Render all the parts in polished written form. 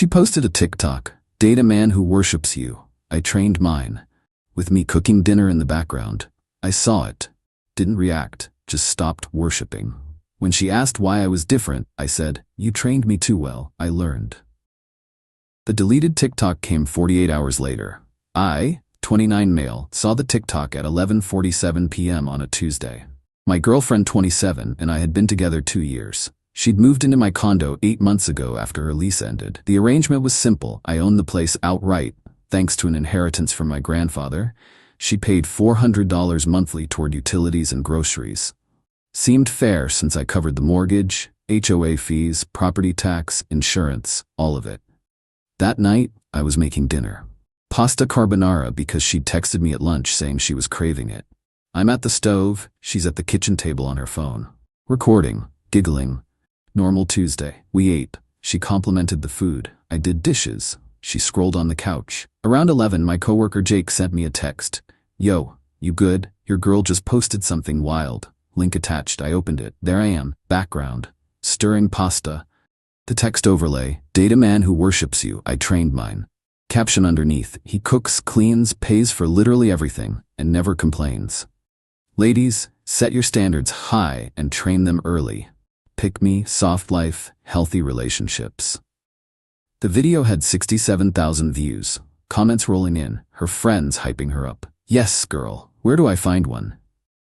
She posted a TikTok, "Date a man who worships you. I trained mine," with me cooking dinner in the background. I saw it, didn't react, just stopped worshipping. When she asked why I was different, I said, "You trained me too well, I learned." The deleted TikTok came 48 hours later. I, 29 male, saw the TikTok at 11:47 p.m. on a Tuesday. My girlfriend, 27, and I had been together 2 years. She'd moved into my condo 8 months ago after her lease ended. The arrangement was simple. I owned the place outright, thanks to an inheritance from my grandfather. She paid $400 monthly toward utilities and groceries. Seemed fair since I covered the mortgage, HOA fees, property tax, insurance, all of it. That night, I was making dinner. Pasta carbonara because she'd texted me at lunch saying she was craving it. I'm at the stove, she's at the kitchen table on her phone. Recording, giggling. Normal Tuesday. We ate. She complimented the food. I did dishes. She scrolled on the couch. Around 11, my coworker Jake sent me a text. "Yo, you good? Your girl just posted something wild." Link attached. I opened it. There I am. Background. Stirring pasta. The text overlay. "Date a man who worships you. I trained mine." Caption underneath. "He cooks, cleans, pays for literally everything, and never complains." Ladies, set your standards high and train them early. Pick me, soft life, healthy relationships. The video had 67,000 views, comments rolling in, her friends hyping her up. "Yes, girl, where do I find one?"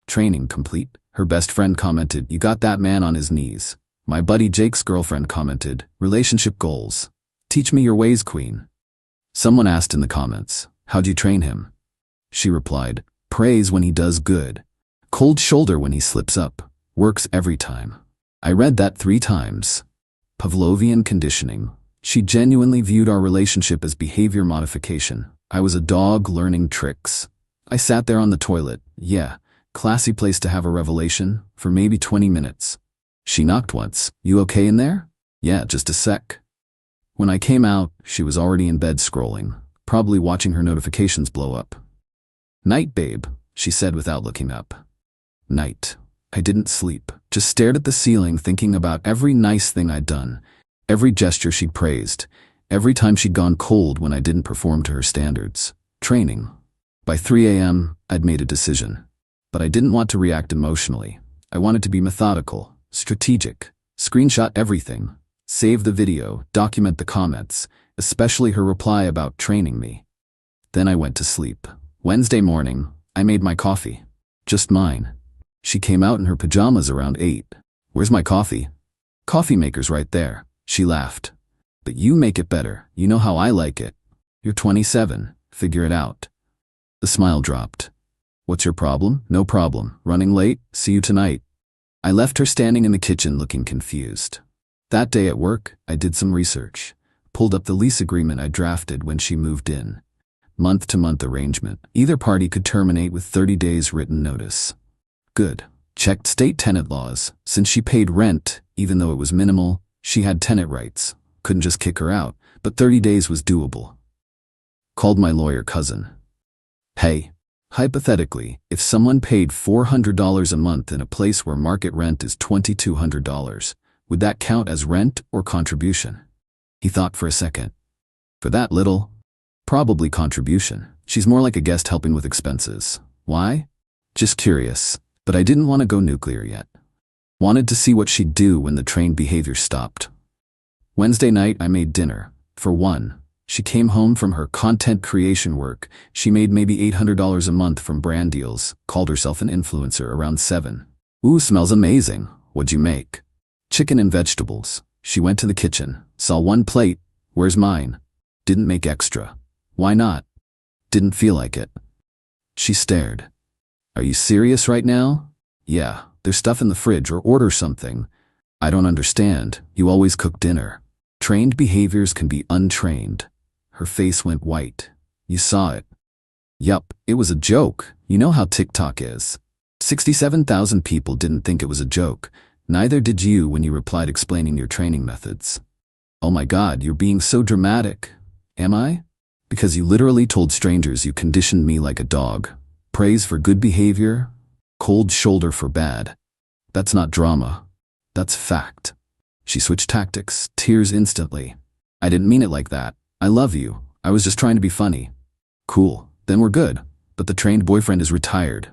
"Training complete." Her best friend commented, "You got that man on his knees." My buddy Jake's girlfriend commented, "Relationship goals. Teach me your ways, queen." Someone asked in the comments, "How'd you train him?" She replied, "Praise when he does good. Cold shoulder when he slips up. Works every time." I read that 3 times. Pavlovian conditioning. She genuinely viewed our relationship as behavior modification. I was a dog learning tricks. I sat there on the toilet. Yeah, classy place to have a revelation, for maybe 20 minutes. She knocked once. "You okay in there?" "Yeah, just a sec." When I came out, she was already in bed scrolling, probably watching her notifications blow up. "Night, babe," she said without looking up. Night. I didn't sleep, just stared at the ceiling thinking about every nice thing I'd done, every gesture she'd praised, every time she'd gone cold when I didn't perform to her standards. Training. By 3 a.m., I'd made a decision. But I didn't want to react emotionally. I wanted to be methodical, strategic, screenshot everything, save the video, document the comments, especially her reply about training me. Then I went to sleep. Wednesday morning, I made my coffee. Just mine. She came out in her pajamas around 8. "Where's my coffee?" "Coffee maker's right there." She laughed. "But you make it better. You know how I like it." "You're 27. Figure it out." The smile dropped. "What's your problem?" "No problem. Running late? See you tonight." I left her standing in the kitchen looking confused. That day at work, I did some research. Pulled up the lease agreement I drafted when she moved in. Month-to-month arrangement. Either party could terminate with 30 days written notice. Good. Checked state tenant laws. Since she paid rent, even though it was minimal, she had tenant rights. Couldn't just kick her out, but 30 days was doable. Called my lawyer cousin. "Hey, hypothetically, if someone paid $400 a month in a place where market rent is $2,200, would that count as rent or contribution?" He thought for a second. "For that little? Probably contribution. She's more like a guest helping with expenses." "Why?" "Just curious. But I didn't want to go nuclear yet. Wanted to see what she'd do when the trained behavior stopped. Wednesday night, I made dinner. For one, she came home from her content creation work. She made maybe $800 a month from brand deals, called herself an influencer around 7. "Ooh, smells amazing. What'd you make?" "Chicken and vegetables." She went to the kitchen, saw 1 plate. "Where's mine?" "Didn't make extra." "Why not?" "Didn't feel like it." She stared. "Are you serious right now?" "Yeah, there's stuff in the fridge, or order something." "I don't understand. You always cook dinner." Trained behaviors can be untrained. Her face went white. "You saw it." "Yup, it was a joke. You know how TikTok is." 67,000 people didn't think it was a joke. Neither did you when you replied explaining your training methods. "Oh my God, you're being so dramatic." "Am I?" "Because you literally told strangers you conditioned me like a dog. Praise for good behavior, cold shoulder for bad. That's not drama. That's fact." She switched tactics, tears instantly. I didn't mean it like that. I love you. I was just trying to be funny. Cool, then we're good. But the trained boyfriend is retired.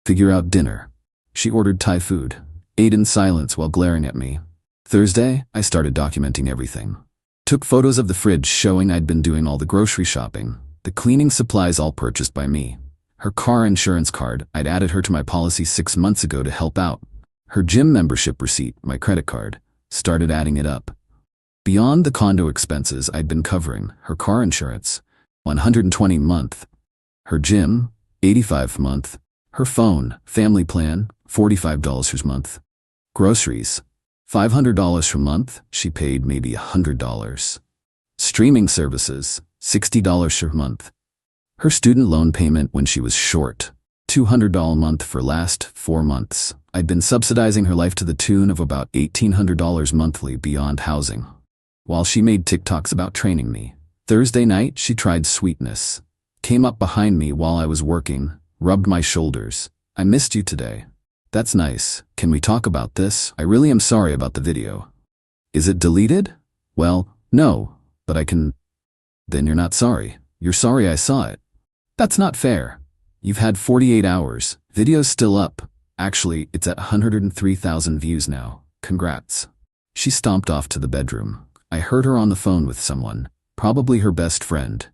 Figure out dinner. She ordered Thai food. Ate in silence while glaring at me. Thursday, I started documenting everything. Took photos of the fridge showing I'd been doing all the grocery shopping. The cleaning supplies all purchased by me. Her car insurance card, I'd added her to my policy 6 months ago to help out. Her gym membership receipt, my credit card. Started adding it up. Beyond the condo expenses I'd been covering, her car insurance, $120 a month. Her gym, $85 a month. Her phone, family plan, $45 per month. Groceries, $500 per month. She paid maybe $100. Streaming services, $60 per month. Her student loan payment when she was short, $200 a month for last 4 months. I'd been subsidizing her life to the tune of about $1,800 monthly beyond housing. While she made TikToks about training me. Thursday night, she tried sweetness. Came up behind me while I was working, rubbed my shoulders. I missed you today. That's nice. Can we talk about this? I really am sorry about the video. Is it deleted? Well, no, but I can. Then you're not sorry. You're sorry I saw it. That's not fair. You've had 48 hours. Video's still up. Actually, it's at 103,000 views now. Congrats. She stomped off to the bedroom. I heard her on the phone with someone, probably her best friend.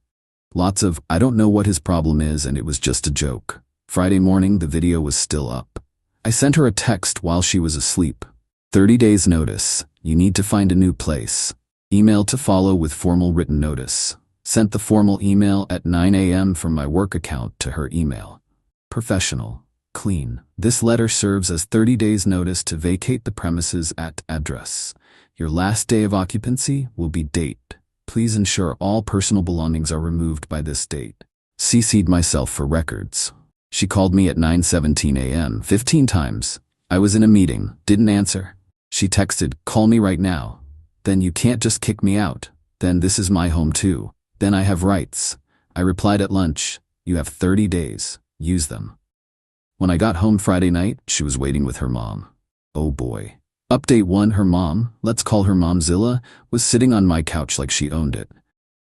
Lots of, I don't know what his problem is and it was just a joke. Friday morning, the video was still up. I sent her a text while she was asleep. 30 days notice. You need to find a new place. Email to follow with formal written notice. Sent the formal email at 9 a.m. from my work account to her email. Professional. Clean. This letter serves as 30 days notice to vacate the premises at address. Your last day of occupancy will be date. Please ensure all personal belongings are removed by this date. CC'd myself for records. She called me at 9:17 a.m. 15 times. I was in a meeting, didn't answer. She texted, call me right now. Then you can't just kick me out. Then this is my home too. Then I have rights. I replied at lunch, you have 30 days. Use them. When I got home Friday night, she was waiting with her mom. Oh boy. Update 1, her mom, let's call her Momzilla, was sitting on my couch like she owned it.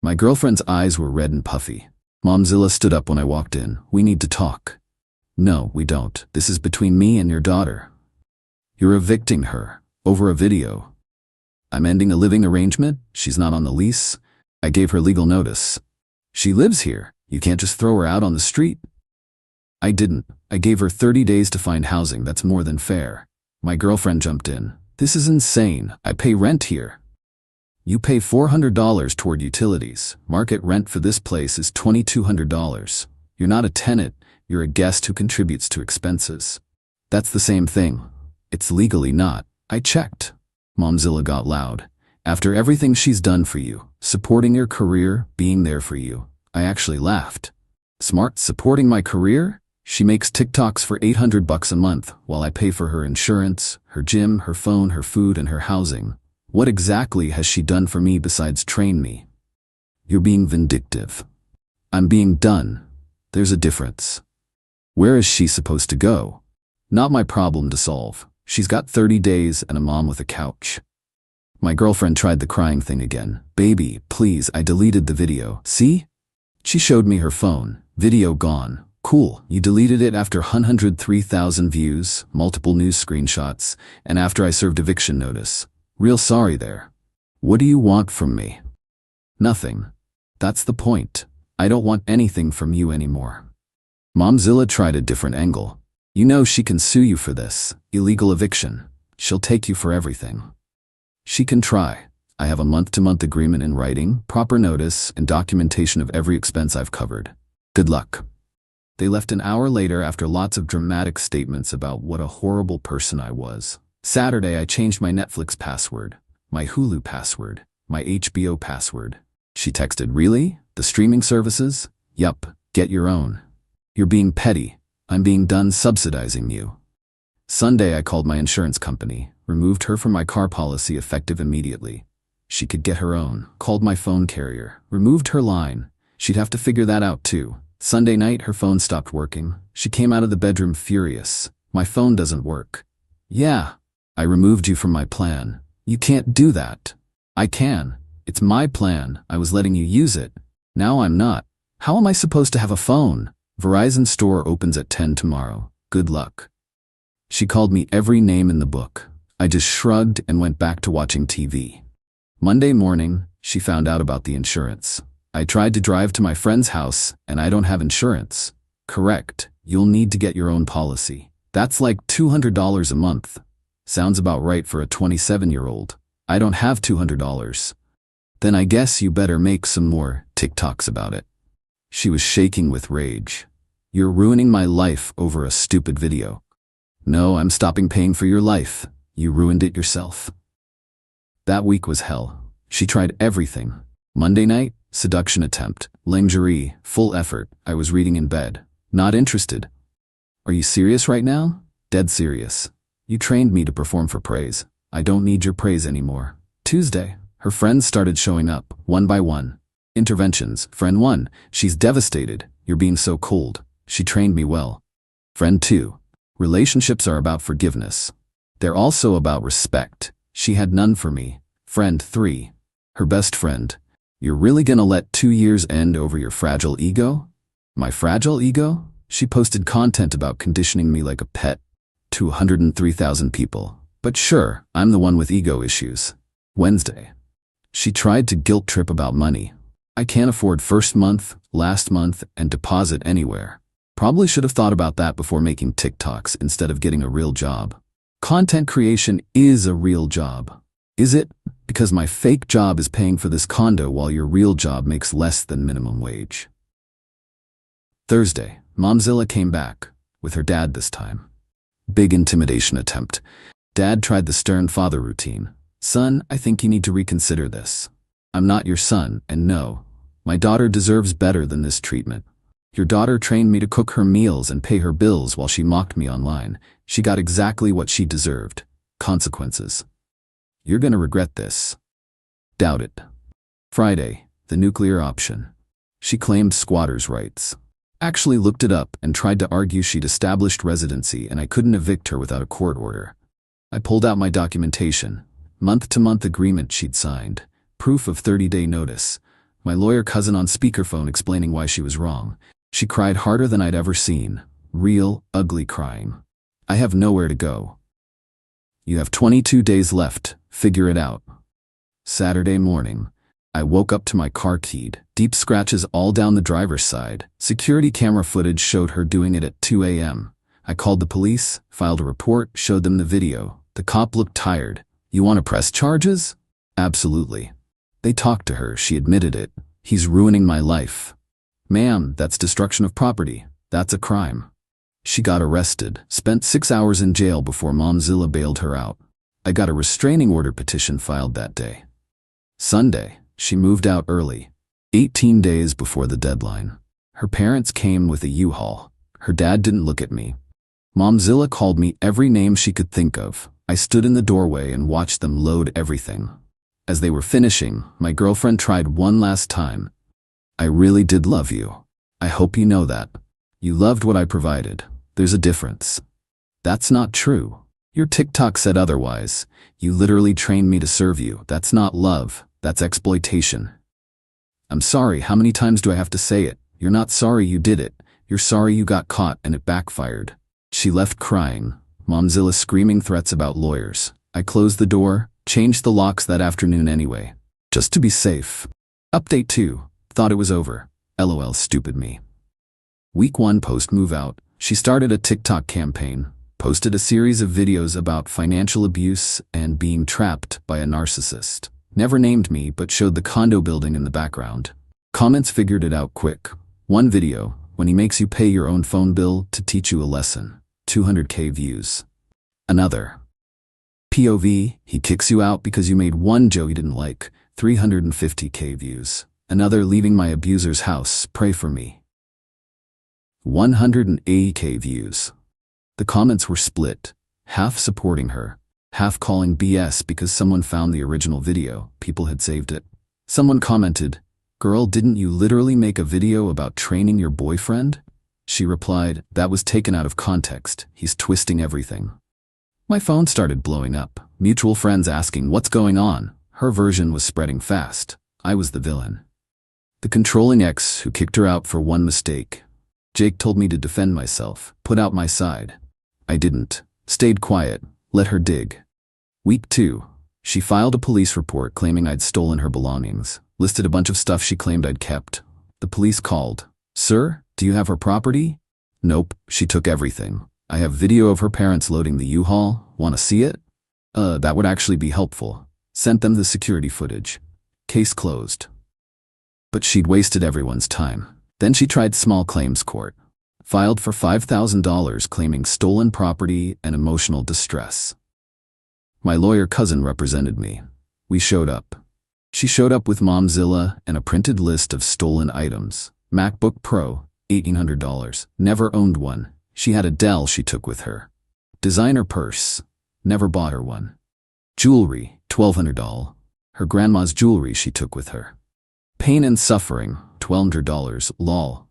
My girlfriend's eyes were red and puffy. Momzilla stood up when I walked in. We need to talk. No, we don't. This is between me and your daughter. You're evicting her. Over a video. I'm ending a living arrangement. She's not on the lease. I gave her legal notice. She lives here. You can't just throw her out on the street. I didn't. I gave her 30 days to find housing. That's more than fair. My girlfriend jumped in. This is insane. I pay rent here. You pay $400 toward utilities. Market rent for this place is $2,200. You're not a tenant. You're a guest who contributes to expenses. That's the same thing. It's legally not. I checked. Momzilla got loud. After everything she's done for you, supporting your career, being there for you, I actually laughed. Smart, supporting my career? She makes TikToks for $800 a month while I pay for her insurance, her gym, her phone, her food, and her housing. What exactly has she done for me besides train me? You're being vindictive. I'm being done. There's a difference. Where is she supposed to go? Not my problem to solve. She's got 30 days and a mom with a couch. My girlfriend tried the crying thing again. Baby, please, I deleted the video. See? She showed me her phone. Video gone. Cool, you deleted it after 103,000 views, multiple news screenshots, and after I served eviction notice. Real sorry there. What do you want from me? Nothing. That's the point. I don't want anything from you anymore. Momzilla tried a different angle. You know she can sue you for this. Illegal eviction. She'll take you for everything. She can try. I have a month-to-month agreement in writing, proper notice, and documentation of every expense I've covered. Good luck. They left an hour later after lots of dramatic statements about what a horrible person I was. Saturday, I changed my Netflix password, my Hulu password, my HBO password. She texted, really? The streaming services? Yup, get your own. You're being petty. I'm being done subsidizing you. Sunday, I called my insurance company, removed her from my car policy effective immediately. She could get her own. Called my phone carrier, removed her line. She'd have to figure that out too. Sunday night, her phone stopped working. She came out of the bedroom furious. My phone doesn't work. Yeah, I removed you from my plan. You can't do that. I can. It's my plan. I was letting you use it. Now I'm not. How am I supposed to have a phone? Verizon store opens at 10 tomorrow. Good luck. She called me every name in the book. I just shrugged and went back to watching TV. Monday morning, she found out about the insurance. I tried to drive to my friend's house, and I don't have insurance. Correct. You'll need to get your own policy. That's like $200 a month. Sounds about right for a 27-year-old. I don't have $200. Then I guess you better make some more TikToks about it. She was shaking with rage. You're ruining my life over a stupid video. No, I'm stopping paying for your life. You ruined it yourself. That week was hell. She tried everything. Monday night, seduction attempt. Lingerie, full effort. I was reading in bed. Not interested. Are you serious right now? Dead serious. You trained me to perform for praise. I don't need your praise anymore. Tuesday, her friends started showing up, one by one. Interventions. Friend 1, she's devastated. You're being so cold. She trained me well. Friend 2, relationships are about forgiveness. They're also about respect. She had none for me. Friend 3, her best friend. You're really gonna let 2 years end over your fragile ego? My fragile ego? She posted content about conditioning me like a pet to 103,000 people. But sure, I'm the one with ego issues. Wednesday, she tried to guilt trip about money. I can't afford first month, last month, and deposit anywhere. Probably should have thought about that before making TikToks instead of getting a real job. Content creation is a real job. Is it? Because my fake job is paying for this condo while your real job makes less than minimum wage. Thursday, Momzilla came back, with her dad this time. Big intimidation attempt. Dad tried the stern father routine. Son, I think you need to reconsider this. I'm not your son, and no, my daughter deserves better than this treatment. Your daughter trained me to cook her meals and pay her bills while she mocked me online. She got exactly what she deserved. Consequences. You're gonna regret this. Doubt it. Friday, the nuclear option. She claimed squatters' rights. Actually looked it up and tried to argue she'd established residency and I couldn't evict her without a court order. I pulled out my documentation, month-to-month agreement she'd signed, proof of 30-day notice, my lawyer cousin on speakerphone explaining why she was wrong. She cried harder than I'd ever seen. Real, ugly crying. I have nowhere to go. You have 22 days left. Figure it out. Saturday morning, I woke up to my car keyed. Deep scratches all down the driver's side. Security camera footage showed her doing it at 2 a.m. I called the police, filed a report, showed them the video. The cop looked tired. You want to press charges? Absolutely. They talked to her. She admitted it. He's ruining my life. Ma'am, that's destruction of property. That's a crime. She got arrested, spent 6 hours in jail before Momzilla bailed her out. I got a restraining order petition filed that day. Sunday, she moved out early, 18 days before the deadline. Her parents came with a U-Haul. Her dad didn't look at me. Momzilla called me every name she could think of. I stood in the doorway and watched them load everything. As they were finishing, my girlfriend tried one last time. I really did love you. I hope you know that. You loved what I provided. There's a difference. That's not true. Your TikTok said otherwise. You literally trained me to serve you. That's not love. That's exploitation. I'm sorry. How many times do I have to say it? You're not sorry you did it. You're sorry you got caught and it backfired. She left crying. Momzilla screaming threats about lawyers. I closed the door, changed the locks that afternoon anyway, just to be safe. Update 2. Thought it was over. LOL, stupid me. Week 1 post-move out. She started a TikTok campaign, posted a series of videos about financial abuse and being trapped by a narcissist. Never named me, but showed the condo building in the background. Comments figured it out quick. One video, when he makes you pay your own phone bill to teach you a lesson. 200K views. Another. POV, he kicks you out because you made one joke you didn't like. 350K views. Another, leaving my abuser's house, pray for me. 180K views. The comments were split, half supporting her, half calling BS because someone found the original video, people had saved it. Someone commented, "Girl, didn't you literally make a video about training your boyfriend?" She replied, "That was taken out of context. He's twisting everything." My phone started blowing up. Mutual friends asking, "What's going on?" Her version was spreading fast. I was the villain. The controlling ex who kicked her out for one mistake. Jake told me to defend myself, put out my side. I didn't. Stayed quiet, let her dig. Week 2. She filed a police report claiming I'd stolen her belongings, listed a bunch of stuff she claimed I'd kept. The police called. Sir, do you have her property? Nope, she took everything. I have video of her parents loading the U-Haul. Want to see it? That would actually be helpful. Sent them the security footage. Case closed. But she'd wasted everyone's time. Then she tried small claims court. Filed for $5,000 claiming stolen property and emotional distress. My lawyer cousin represented me. We showed up. She showed up with Momzilla and a printed list of stolen items. MacBook Pro, $1,800. Never owned one. She had a Dell she took with her. Designer purse. Never bought her one. Jewelry, $1,200. Her grandma's jewelry she took with her. Pain and suffering, $1,200. Lol.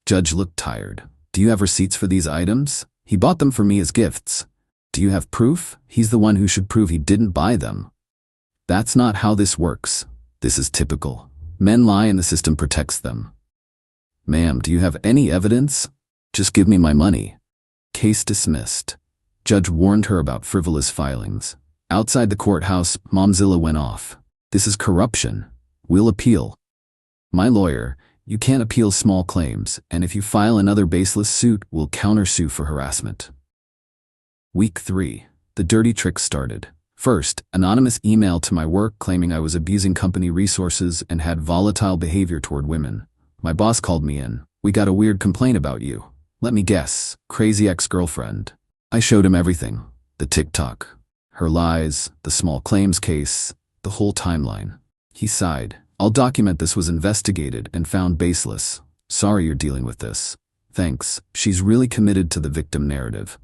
Judge looked tired. Do you have receipts for these items? He bought them for me as gifts. Do you have proof? He's the one who should prove he didn't buy them. That's not how this works. This is typical. Men lie and the system protects them. Ma'am, do you have any evidence? Just give me my money. Case dismissed. Judge warned her about frivolous filings. Outside the courthouse, Momzilla went off. This is corruption. We'll appeal. My lawyer, you can't appeal small claims, and if you file another baseless suit, we'll countersue for harassment. Week 3. The dirty trick started. First, anonymous email to my work claiming I was abusing company resources and had volatile behavior toward women. My boss called me in. We got a weird complaint about you. Let me guess, crazy ex-girlfriend. I showed him everything. The TikTok, her lies, the small claims case, the whole timeline. He sighed. I'll document this was investigated and found baseless. Sorry you're dealing with this. Thanks. She's really committed to the victim narrative.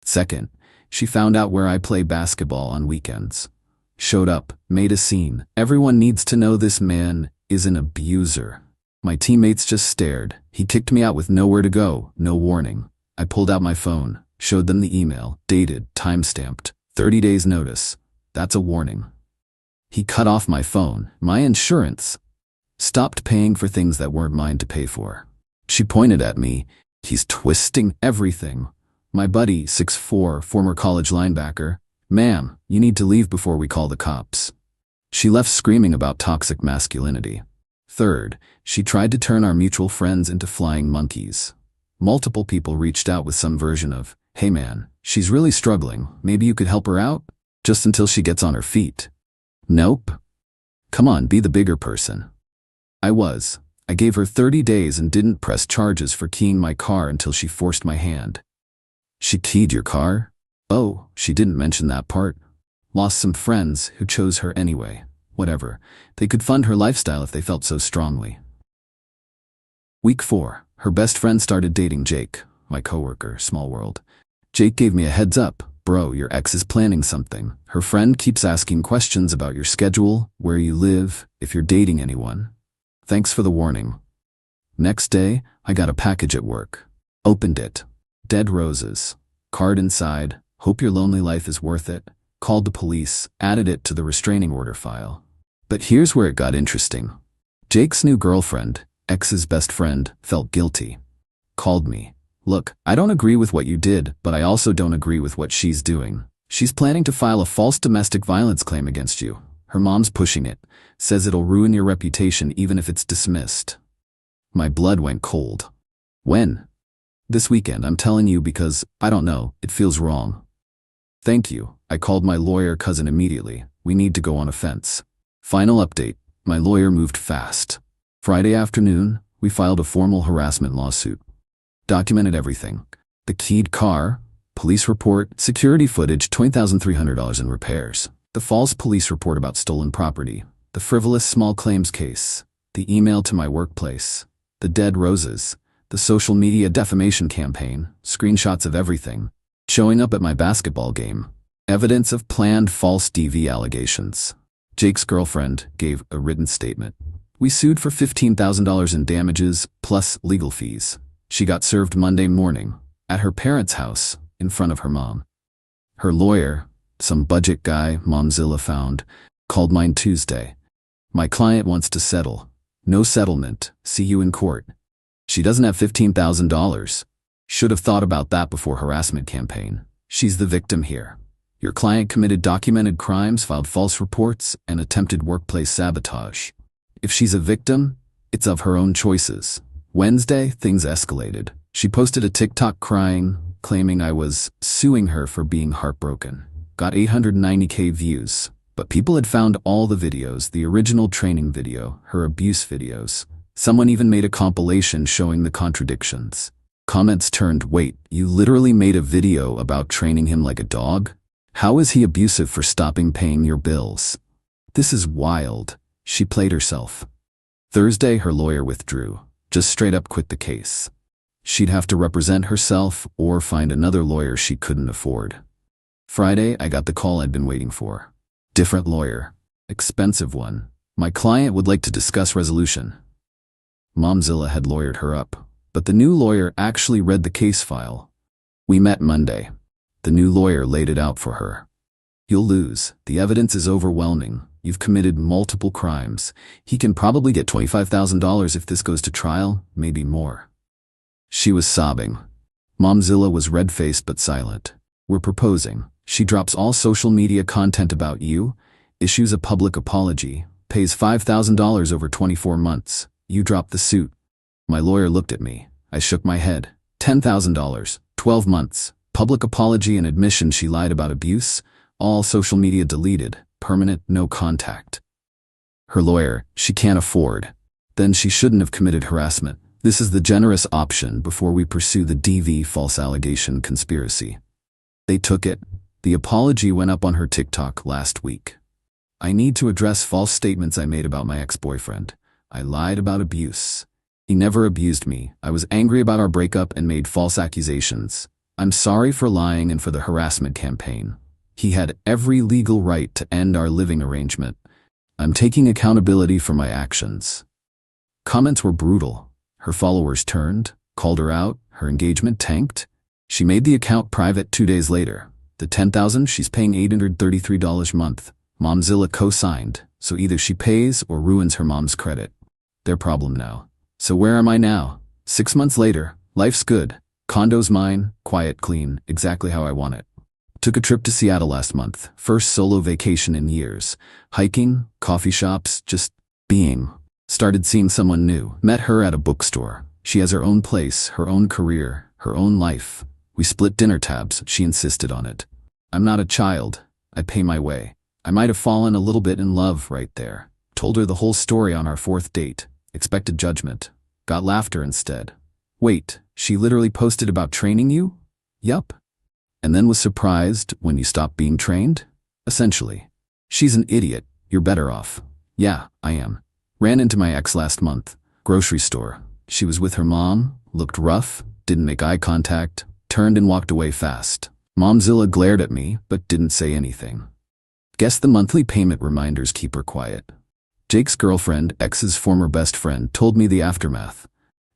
Second, she found out where I play basketball on weekends. Showed up, made a scene. Everyone needs to know this man is an abuser. My teammates just stared. He kicked me out with nowhere to go, no warning. I pulled out my phone, showed them the email, dated, time-stamped, 30 days notice. That's a warning. He cut off my phone, my insurance. Stopped paying for things that weren't mine to pay for. She pointed at me. He's twisting everything. My buddy, 6'4", former college linebacker. Ma'am, you need to leave before we call the cops. She left screaming about toxic masculinity. Third, she tried to turn our mutual friends into flying monkeys. Multiple people reached out with some version of, hey man, she's really struggling, maybe you could help her out? Just until she gets on her feet. Nope. Come on, be the bigger person. I was. I gave her 30 days and didn't press charges for keying my car until she forced my hand. She keyed your car? Oh, she didn't mention that part. Lost some friends who chose her anyway. Whatever. They could fund her lifestyle if they felt so strongly. Week 4. Her best friend started dating Jake, my coworker, small world. Jake gave me a heads up. Bro, your ex is planning something. Her friend keeps asking questions about your schedule, where you live, if you're dating anyone. Thanks for the warning. Next day, I got a package at work. Opened it. Dead roses. Card inside. Hope your lonely life is worth it. Called the police, added it to the restraining order file. But here's where it got interesting. Jake's new girlfriend, ex's best friend, felt guilty. Called me. Look, I don't agree with what you did, but I also don't agree with what she's doing. She's planning to file a false domestic violence claim against you. Her mom's pushing it. Says it'll ruin your reputation even if it's dismissed. My blood went cold. When? This weekend, I'm telling you because, I don't know, it feels wrong. Thank you. I called my lawyer cousin immediately. We need to go on a fence. Final update. My lawyer moved fast. Friday afternoon, we filed a formal harassment lawsuit. Documented everything. The keyed car, police report, security footage, $20,300 in repairs. The false police report about stolen property. The frivolous small claims case. The email to my workplace. The dead roses. The social media defamation campaign. Screenshots of everything. Showing up at my basketball game. Evidence of planned false DV allegations. Jake's girlfriend gave a written statement. We sued for $15,000 in damages, plus legal fees. She got served Monday morning, at her parents' house, in front of her mom. Her lawyer, some budget guy Momzilla found, Called mine Tuesday. My client wants to settle. No settlement. See you in court. She doesn't have $15,000. Should have thought about that before harassment campaign. She's the victim here. Your client committed documented crimes, filed false reports, and attempted workplace sabotage. If she's a victim, it's of her own choices. Wednesday, things escalated. She posted a TikTok crying, claiming I was suing her for being heartbroken. Got 890K views. But people had found all the videos, the original training video, her abuse videos. Someone even made a compilation showing the contradictions. Comments turned, wait, you literally made a video about training him like a dog? How is he abusive for stopping paying your bills? This is wild. She played herself. Thursday, her lawyer withdrew. Just straight up quit the case. She'd have to represent herself or find another lawyer she couldn't afford. Friday, I got the call I'd been waiting for. Different lawyer. Expensive one. My client would like to discuss resolution. Momzilla had lawyered her up, but the new lawyer actually read the case file. We met Monday. The new lawyer laid it out for her. You'll lose. The evidence is overwhelming. You've committed multiple crimes. He can probably get $25,000 if this goes to trial, maybe more. She was sobbing. Momzilla was red-faced but silent. We're proposing. She drops all social media content about you, issues a public apology, pays $5,000 over 24 months. You drop the suit. My lawyer looked at me. I shook my head. $10,000, 12 months, public apology and admission she lied about abuse, all social media deleted, permanent, no contact. Her lawyer, she can't afford. Then she shouldn't have committed harassment. This is the generous option before we pursue the DV false allegation conspiracy. They took it. The apology went up on her TikTok last week. I need to address false statements I made about my ex-boyfriend. I lied about abuse. He never abused me. I was angry about our breakup and made false accusations. I'm sorry for lying and for the harassment campaign. He had every legal right to end our living arrangement. I'm taking accountability for my actions. Comments were brutal. Her followers turned, called her out, her engagement tanked. She made the account private 2 days later. The $10,000 she's paying $833 a month. Momzilla co-signed, so either she pays or ruins her mom's credit. Their problem now. So where am I now? 6 months later, life's good. Condo's mine, quiet, clean, exactly how I want it. Took a trip to Seattle last month, first solo vacation in years. Hiking, coffee shops, just being. Started seeing someone new. Met her at a bookstore. She has her own place, her own career, her own life. We split dinner tabs. She insisted on it. I'm not a child. I pay my way. I might have fallen a little bit in love right there. Told her the whole story on our 4th date. Expected judgment. Got laughter instead. Wait, she literally posted about training you? Yup. And then was surprised when you stopped being trained? Essentially. She's an idiot. You're better off. Yeah, I am. Ran into my ex last month. Grocery store. She was with her mom, looked rough, didn't make eye contact, turned and walked away fast. Momzilla glared at me, but didn't say anything. Guess the monthly payment reminders keep her quiet. Jake's girlfriend, ex's former best friend, told me the aftermath.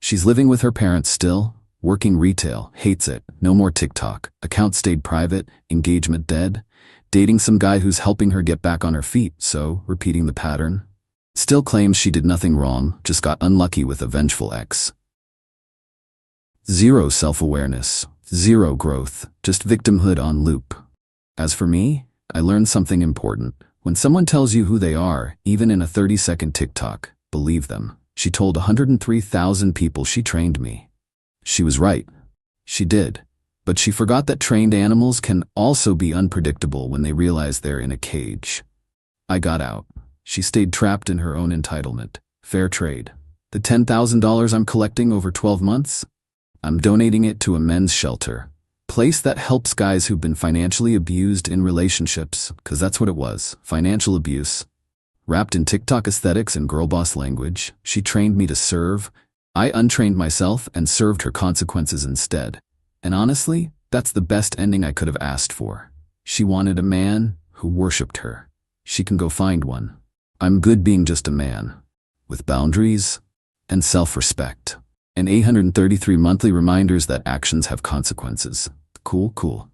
She's living with her parents still, working retail, hates it, no more TikTok, account stayed private, engagement dead, dating some guy who's helping her get back on her feet, so repeating the pattern. Still claims she did nothing wrong, just got unlucky with a vengeful ex. Zero self-awareness, zero growth, just victimhood on loop. As for me, I learned something important. When someone tells you who they are, even in a 30-second TikTok, believe them. She told 103,000 people she trained me. She was right. She did. But she forgot that trained animals can also be unpredictable when they realize they're in a cage. I got out. She stayed trapped in her own entitlement. Fair trade. The $10,000 I'm collecting over 12 months? I'm donating it to a men's shelter. Place that helps guys who've been financially abused in relationships, because that's what it was, financial abuse. Wrapped in TikTok aesthetics and girl-boss language, she trained me to serve. I untrained myself and served her consequences instead. And honestly, that's the best ending I could have asked for. She wanted a man who worshipped her. She can go find one. I'm good being just a man, with boundaries and self-respect. And 833 monthly reminders that actions have consequences. Cool.